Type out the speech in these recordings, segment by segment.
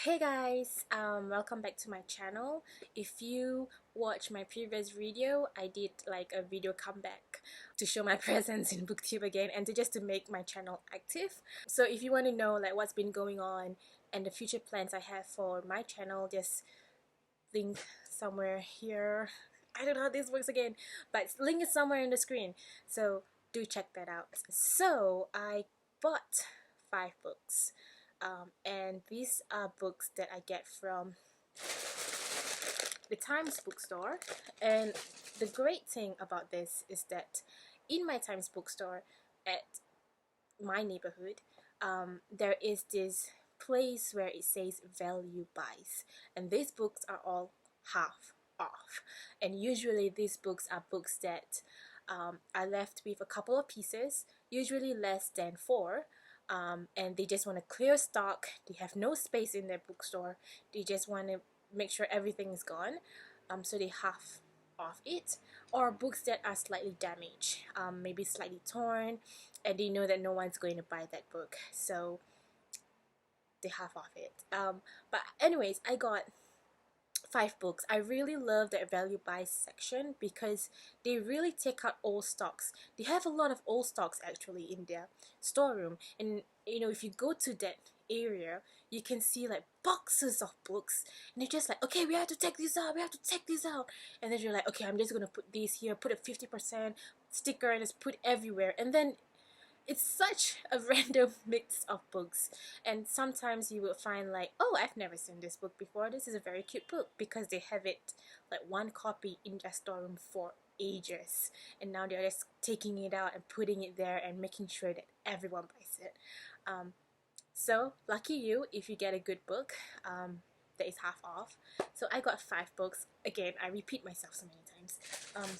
Hey guys, welcome back to my channel. If you watch my previous video, I did like a video comeback to show my presence in booktube again and to make my channel active. So if you want to know like what's been going on and the future plans I have for my channel, just link somewhere here. I don't know how this works again, but link is somewhere in the screen, so do check that out. So I bought 5 books, and these are books that I get from the Times bookstore. And the great thing about this is that in my Times bookstore at my neighborhood, there is this place where it says value buys, and these books are all half off. And usually these books are books that are left with a couple of pieces, usually less than 4, and they just want to clear stock. They have no space in their bookstore. They just want to make sure everything is gone, so they half off it. Or books that are slightly damaged, maybe slightly torn, and they know that no one's going to buy that book, so they half off it. But anyways, I got 5 books. I really love their value buy section because they really take out old stocks. They have a lot of old stocks actually in their storeroom, and if you go to that area, you can see like boxes of books, and they're just like, okay, we have to take this out, and then you're like, okay, I'm just gonna put these here, put a 50% sticker, and just put everywhere. And then it's such a random mix of books, and sometimes you will find like, oh, I've never seen this book before, this is a very cute book, because they have it like 1 copy in their storeroom for ages, and now they're just taking it out and putting it there and making sure that everyone buys it. So lucky you if you get a good book that is half off. So I got 5 books. Again, I repeat myself so many times.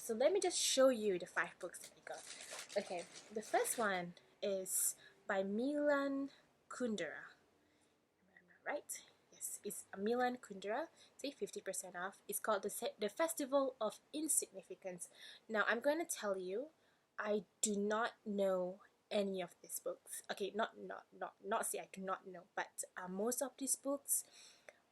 So let me just show you the 5 books that I got. Okay, the first one is by Milan Kundera. Am I right? Yes, it's Milan Kundera. Say 50% off. It's called the Festival of Insignificance. Now I'm going to tell you, I do not know any of these books. Okay, not say I do not know, but most of these books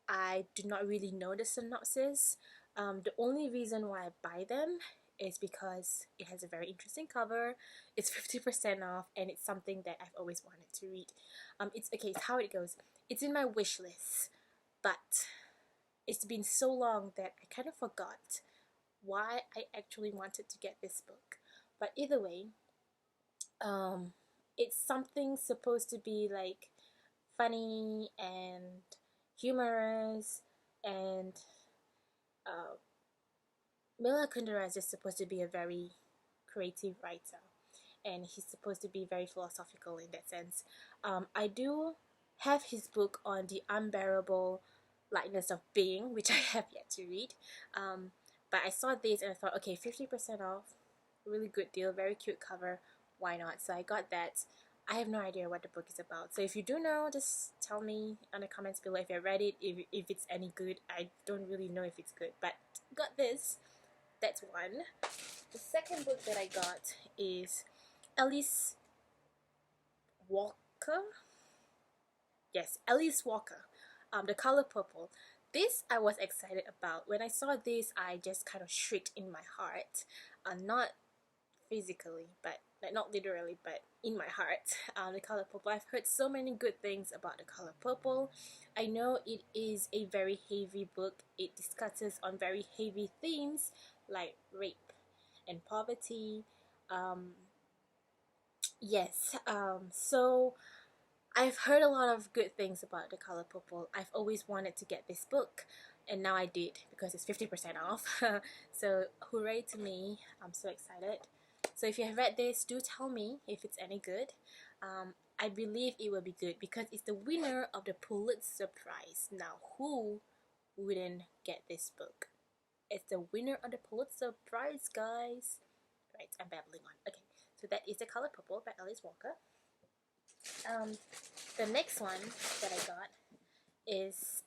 I do not really know the synopsis. The only reason why I buy them is because it has a very interesting cover, it's 50% off, and it's something that I've always wanted to read. It's how it goes. It's in my wish list, but it's been so long that I kind of forgot why I actually wanted to get this book. But either way, it's something supposed to be like funny and humorous, and Mila Kundera is just supposed to be a very creative writer, and he's supposed to be very philosophical in that sense. I do have his book on the unbearable lightness of being, which I have yet to read. But I saw this and I thought, okay, 50% off, really good deal, very cute cover, why not? So I got that. I have no idea what the book is about. So if you do know, just tell me on the comments below if you read it, if it's any good. I don't really know if it's good, but got this. That's one. The second book that I got is Alice Walker. Yes, Alice Walker. The Color Purple. This I was excited about. When I saw this, I just kind of shrieked in my heart. Not physically, but like not literally, but in my heart. The Color Purple. I've heard so many good things about The Color Purple. I know it is a very heavy book. It discusses on very heavy themes like rape and poverty. Yes. So I've heard a lot of good things about The Color Purple. I've always wanted to get this book, and now I did because it's 50% off. So hooray to me. I'm so excited. So if you have read this, do tell me if it's any good. I believe it will be good because it's the winner of the Pulitzer Prize. Now, who wouldn't get this book? It's the winner of the Pulitzer Prize, guys. Right, I'm babbling on. Okay, so that is The Color Purple by Alice Walker. The next one that I got is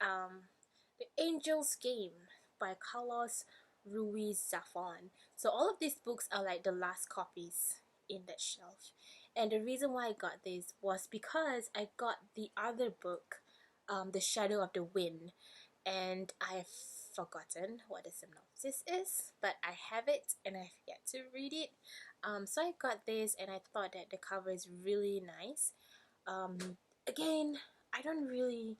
The Angel's Game by Carlos Ruiz Zafón. So all of these books are like the last copies in that shelf, and the reason why I got this was because I got the other book The Shadow of the Wind, and I've forgotten what the synopsis is, but I have it and I've yet to read it. So I got this and I thought that the cover is really nice. Again, I don't really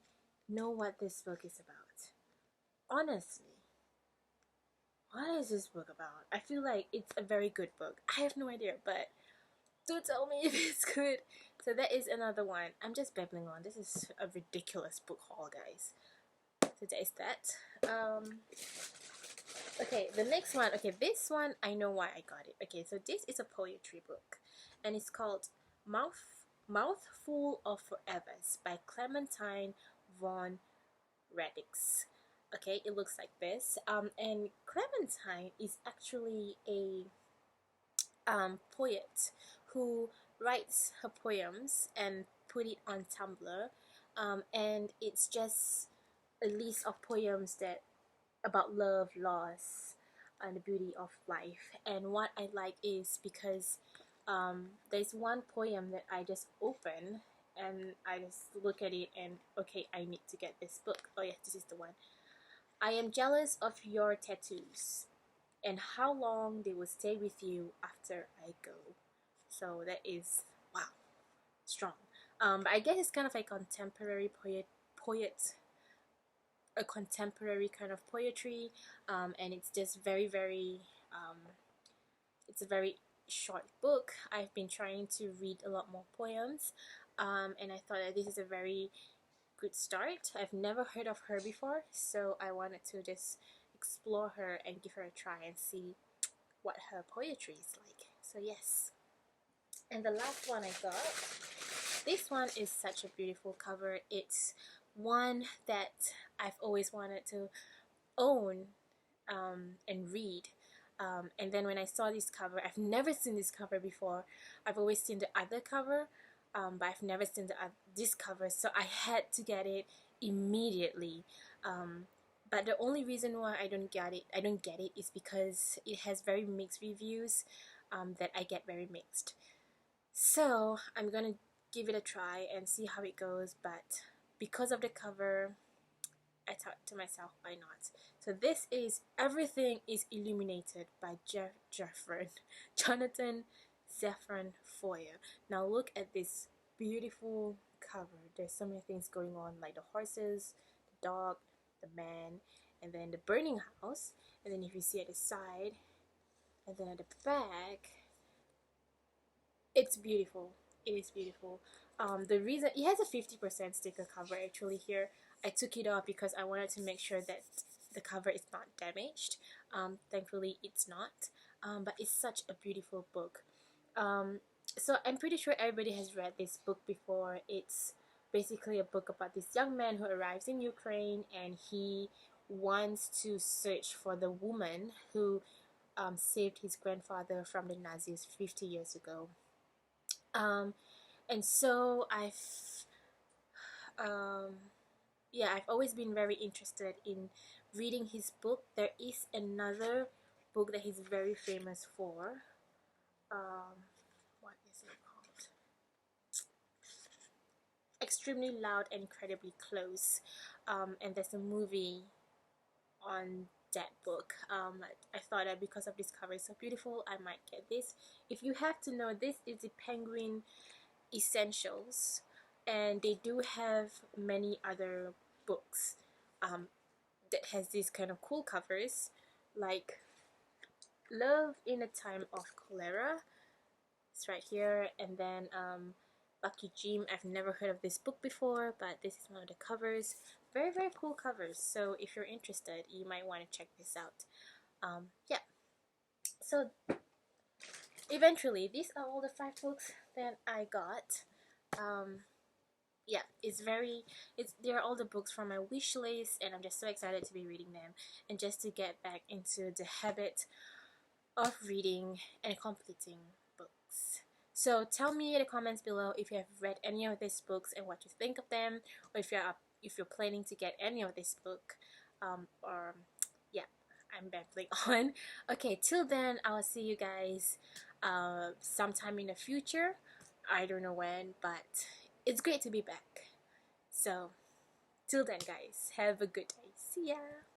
know what this book is about. Honestly, what is this book about? I feel like it's a very good book. I have no idea, but do tell me if it's good. So that is another one. I'm just babbling on. This is a ridiculous book haul, guys. So that is that. Okay, the next one. Okay, this one I know why I got it. Okay, so this is a poetry book, and it's called Mouthful of Forevers by Clementine, Vaughn, Radix. Okay, it looks like this. And Clementine is actually a poet who writes her poems and put it on Tumblr. And it's just a list of poems that about love, loss, and the beauty of life. And what I like is because there's one poem that I just open and I just look at it and okay, I need to get this book. Oh yes, this is the one. I am jealous of your tattoos and how long they will stay with you after I go. So that is, wow, strong. But I guess it's kind of like contemporary poet, a contemporary kind of poetry, and it's just very it's a very short book. I've been trying to read a lot more poems, and I thought that this is a very good start. I've never heard of her before, so I wanted to just explore her and give her a try and see what her poetry is like. So yes. And the last one I got, this one is such a beautiful cover. It's one that I've always wanted to own and read. And then when I saw this cover, I've never seen this cover before. I've always seen the other cover, but I've never seen this cover, so I had to get it immediately. But the only reason why I don't get it is because it has very mixed reviews that I get very mixed. So I'm gonna give it a try and see how it goes, but because of the cover, I thought to myself, why not? So this is Everything is Illuminated by Jonathan Safran Foer. Now look at this beautiful cover. There's so many things going on, like the horses, the dog, the man, and then the burning house. And then if you see at the side, and then at the back, it's beautiful. It is beautiful. The reason it has a 50% sticker cover actually here. I took it off because I wanted to make sure that the cover is not damaged. Thankfully it's not. But it's such a beautiful book. So I'm pretty sure everybody has read this book before. It's basically a book about this young man who arrives in Ukraine and he wants to search for the woman who saved his grandfather from the Nazis 50 years ago. And so I've always been very interested in reading his book. There is another book that he's very famous for. What is it called? Extremely Loud and Incredibly Close. And there's a movie on that book. I thought that because of this cover is so beautiful, I might get this. If you have to know, this is the Penguin Essentials, and they do have many other books that has these kind of cool covers, like Love in a Time of Cholera. It's right here, and then Lucky Jim. I've never heard of this book before, but this is one of the covers. Very cool covers. So if you're interested, you might want to check this out. Yeah. So eventually, these are all the 5 books that I got. Yeah, they're all the books from my wish list, and I'm just so excited to be reading them and just to get back into the habit of reading and completing books. So tell me in the comments below if you have read any of these books and what you think of them, or if you're planning to get any of this book. Or yeah, I'm babbling on. Okay, till then, I'll see you guys sometime in the future. I don't know when, but it's great to be back. So Till then guys, have a good day. See ya.